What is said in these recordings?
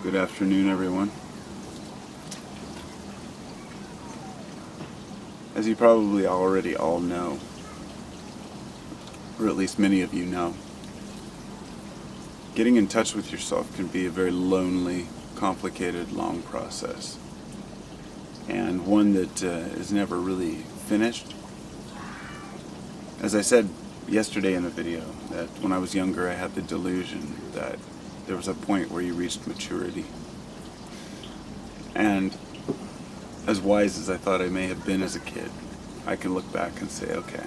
Good afternoon, everyone. As you probably already all know, or at least many of you know, getting in touch with yourself can be a very lonely, complicated, long process. And one that is never really finished. As I said yesterday in the video, that when I was younger I had the delusion that there was a point where you reached maturity. And as wise as I thought I may have been as a kid, I can look back and say, okay,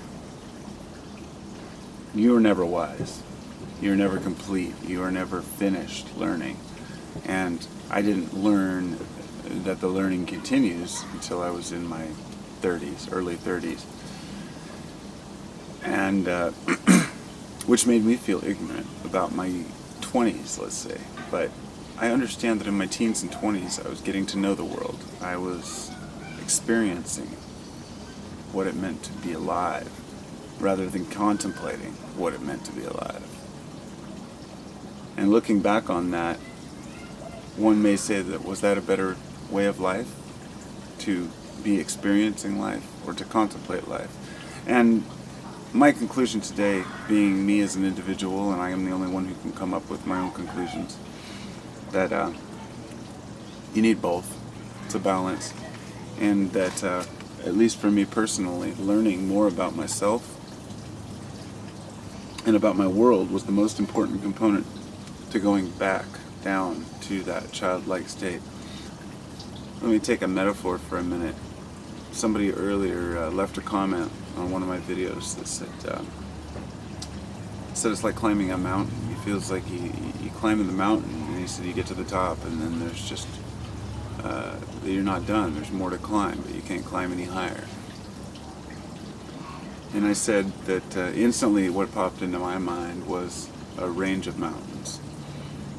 you were never wise. You were never complete. You were never finished learning. And I didn't learn that the learning continues until I was in my 30s, early 30s. And which made me feel ignorant about my 20s, let's say. But I understand that in my teens and 20s I was getting to know the world. I was experiencing what it meant to be alive rather than contemplating what it meant to be alive. And looking back on that, one may say that was that a better way of life? To be experiencing life or to contemplate life? And my conclusion today, being me as an individual, and I am the only one who can come up with my own conclusions, that you need both. It's a balance. And that, at least for me personally, learning more about myself and about my world was the most important component to going back down to that childlike state. Let me take a metaphor for a minute. Somebody earlier left a comment on one of my videos that said it's like climbing a mountain. He feels like you climb the mountain, and he said you get to the top, and then there's just you're not done. There's more to climb, but you can't climb any higher. And I said that instantly what popped into my mind was a range of mountains.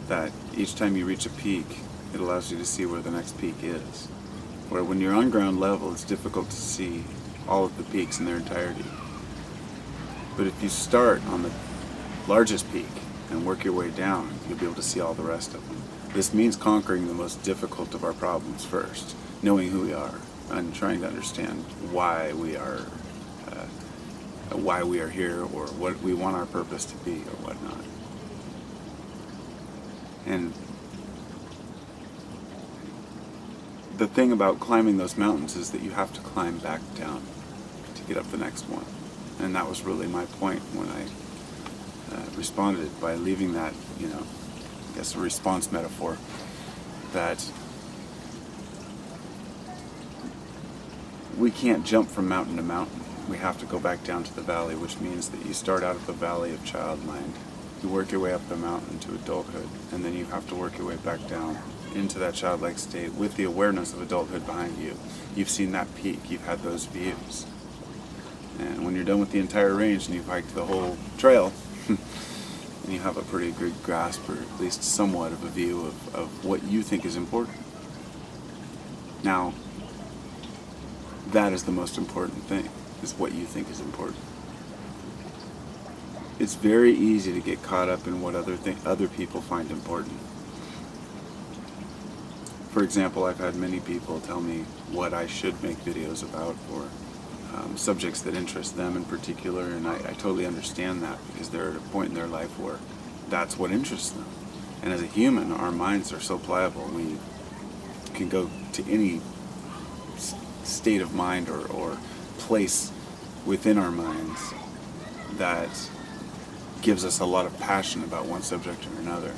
That each time you reach a peak, it allows you to see where the next peak is. Where when you're on ground level, it's difficult to see all of the peaks in their entirety. But if you start on the largest peak and work your way down, you'll be able to see all the rest of them. This means conquering the most difficult of our problems first, knowing who we are, and trying to understand why we are here, or what we want our purpose to be, or whatnot. And the thing about climbing those mountains is that you have to climb back down to get up the next one. And that was really my point when I responded by leaving that, I guess a response metaphor, that we can't jump from mountain to mountain. We have to go back down to the valley, which means that you start out at the valley of child mind. You work your way up the mountain to adulthood, and then you have to work your way back down into that childlike state with the awareness of adulthood behind you. You've seen that peak, you've had those views. And when you're done with the entire range and you've hiked the whole trail, and you have a pretty good grasp, or at least somewhat of a view of what you think is important. Now, that is the most important thing, is what you think is important. It's very easy to get caught up in what other people find important. For example, I've had many people tell me what I should make videos about, or subjects that interest them in particular, and I totally understand that, because they're at a point in their life where that's what interests them. And as a human, our minds are so pliable. We can go to any state of mind or place within our minds that gives us a lot of passion about one subject or another.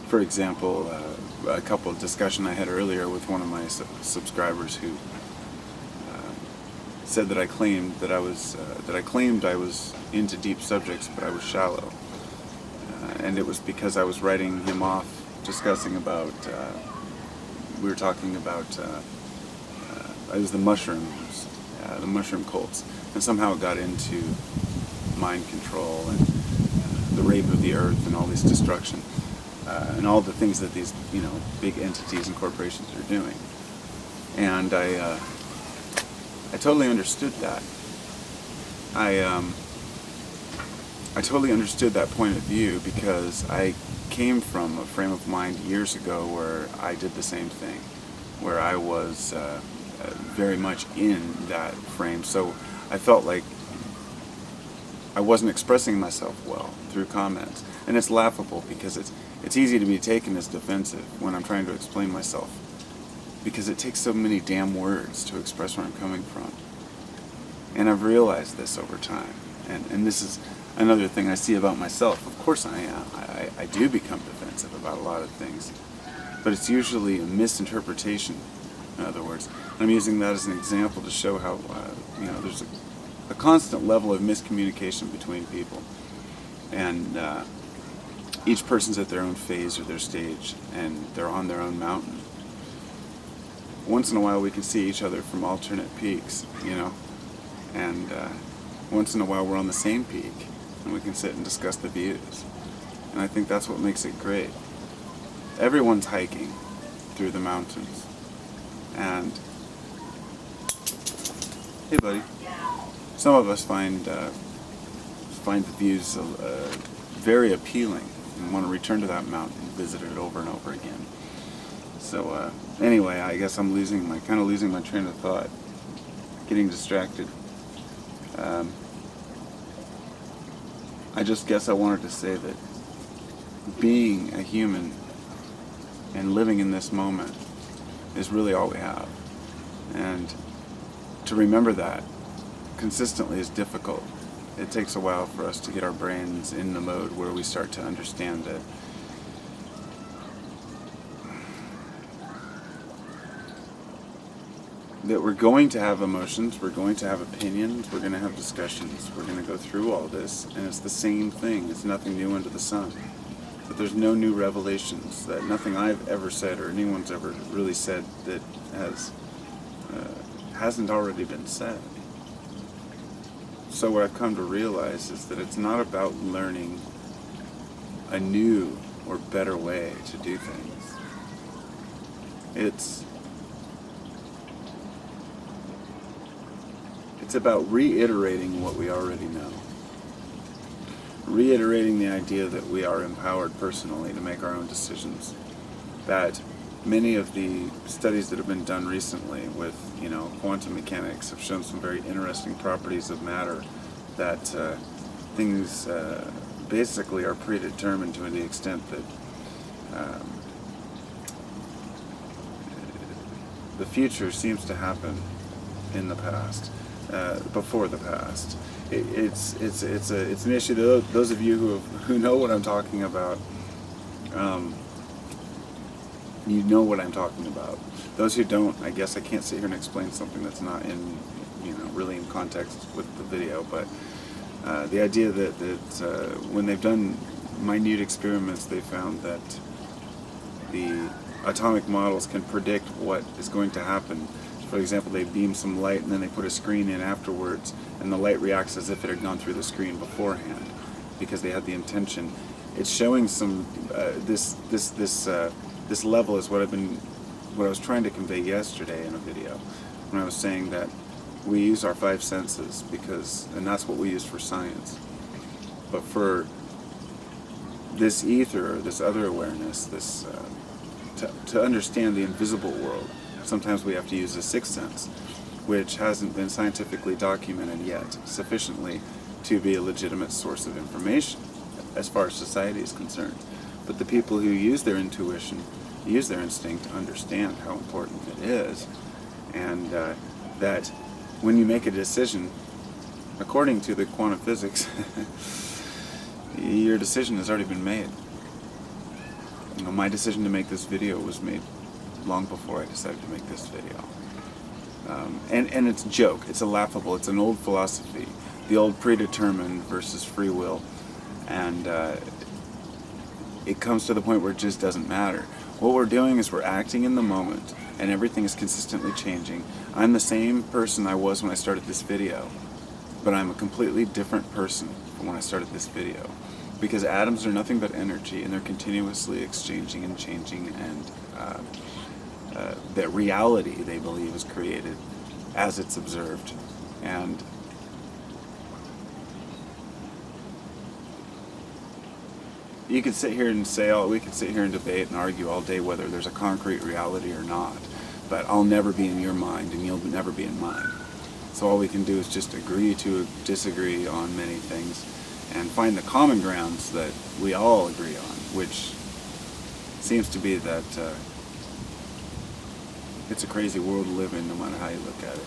For example, a couple of discussion I had earlier with one of my subscribers who said that I claimed I was into deep subjects, but I was shallow, and it was because I was writing him off, discussing about. We were talking about it was the mushrooms, the mushroom cults, and somehow it got into mind control and the rape of the earth and all this destruction. And all the things that these, big entities and corporations are doing. And I totally understood that. I totally understood that point of view because I came from a frame of mind years ago where I did the same thing, where I was very much in that frame. So I felt like I wasn't expressing myself well through comments. And it's laughable because it's easy to be taken as defensive when I'm trying to explain myself, because it takes so many damn words to express where I'm coming from. And I've realized this over time. And this is another thing I see about myself. Of course I am. I do become defensive about a lot of things. But it's usually a misinterpretation, in other words. I'm using that as an example to show how, there's a constant level of miscommunication between people. And each person's at their own phase or their stage, and they're on their own mountain. Once in a while we can see each other from alternate peaks, and once in a while we're on the same peak, and we can sit and discuss the views. And I think that's what makes it great. Everyone's hiking through the mountains. And, hey buddy, some of us find the views very appealing and want to return to that mountain and visit it over and over again. So anyway, I guess I'm losing my train of thought, getting distracted. I just guess I wanted to say that being a human and living in this moment is really all we have. And to remember that consistently is difficult. It takes a while for us to get our brains in the mode where we start to understand that we're going to have emotions, we're going to have opinions, we're going to have discussions, we're going to go through all this, and it's the same thing. It's nothing new under the sun. But there's no new revelations, that nothing I've ever said or anyone's ever really said that hasn't already been said. So what I've come to realize is that it's not about learning a new or better way to do things. It's about reiterating what we already know. Reiterating the idea that we are empowered personally to make our own decisions. That many of the studies that have been done recently with, quantum mechanics have shown some very interesting properties of matter, that things basically are predetermined to the extent that the future seems to happen in the past. Before the past. It's an issue. Those of you who know what I'm talking about, you know what I'm talking about. Those who don't, I guess I can't sit here and explain something that's not in, really in context with the video. But the idea that when they've done minute experiments, they found that the atomic models can predict what is going to happen. For example, they beam some light and then they put a screen in afterwards, and the light reacts as if it had gone through the screen beforehand, because they had the intention. It's showing some this level is what I was trying to convey yesterday in a video, when I was saying that we use our five senses and that's what we use for science. But for this ether, this other awareness, this to understand the invisible world, sometimes we have to use a sixth sense, which hasn't been scientifically documented yet sufficiently to be a legitimate source of information as far as society is concerned. But the people who use their intuition, use their instinct, understand how important it is, and that when you make a decision, according to the quantum physics, your decision has already been made. My decision to make this video was made long before I decided to make this video. And it's a joke, it's a laughable, it's an old philosophy, the old predetermined versus free will, and it comes to the point where it just doesn't matter. What we're doing is we're acting in the moment, and everything is consistently changing. I'm the same person I was when I started this video, but I'm a completely different person from when I started this video, because atoms are nothing but energy, and they're continuously exchanging and changing, and that reality, they believe, is created as it's observed. And you could sit here and say, oh, we could sit here and debate and argue all day whether there's a concrete reality or not, but I'll never be in your mind and you'll never be in mine. So all we can do is just agree to disagree on many things and find the common grounds that we all agree on, which seems to be that it's a crazy world to live in no matter how you look at it.